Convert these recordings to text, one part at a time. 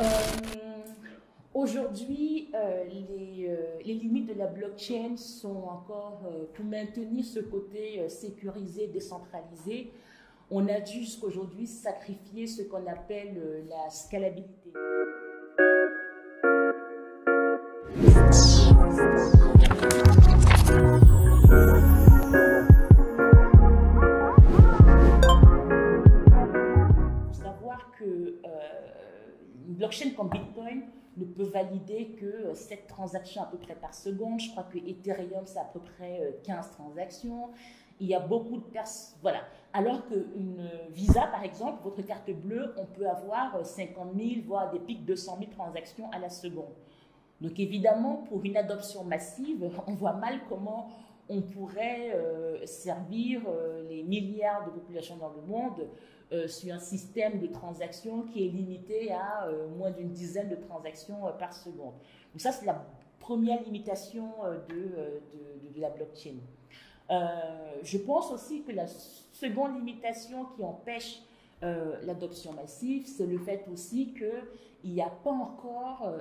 Euh, Aujourd'hui, les limites de la blockchain sont encore, pour maintenir ce côté sécurisé, décentralisé, on a dû jusqu'aujourd'hui sacrifier ce qu'on appelle la scalabilité. Il faut savoir que une blockchain comme Bitcoin ne peut valider que 7 transactions à peu près par seconde. Je crois que Ethereum, c'est à peu près 15 transactions. Il y a beaucoup de personnes. Voilà. Alors qu'une Visa, par exemple, votre carte bleue, on peut avoir 50 000, voire des pics de 200 000 transactions à la seconde. Donc évidemment, pour une adoption massive, on voit mal comment on pourrait servir les milliards de populations dans le monde sur un système de transactions qui est limité à moins d'une dizaine de transactions par seconde. Donc ça, c'est la première limitation de la blockchain. Je pense aussi que la seconde limitation qui empêche l'adoption massive, c'est le fait aussi qu'il n'y a pas encore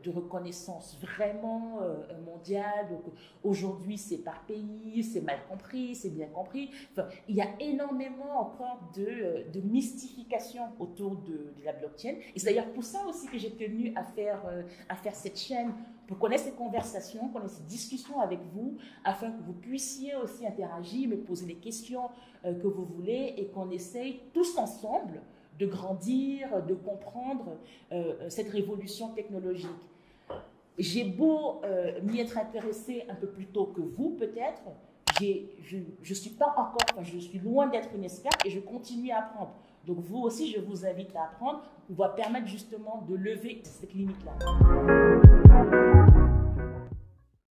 de reconnaissance vraiment mondiale. Donc aujourd'hui, c'est par pays, c'est mal compris, c'est bien compris. Enfin, il y a énormément encore de mystification autour de la blockchain. Et c'est d'ailleurs pour ça aussi que j'ai tenu à faire cette chaîne, pour connaître ces conversations, connaître ces discussions avec vous, afin que vous puissiez aussi interagir, me poser les questions que vous voulez et qu'on essaye tous ensemble de grandir, de comprendre cette révolution technologique. J'ai beau m'y être intéressée un peu plus tôt que vous, peut-être, je suis pas encore, enfin, je suis loin d'être une experte et je continue à apprendre. Donc vous aussi, je vous invite à apprendre. On va permettre justement de lever cette limite-là.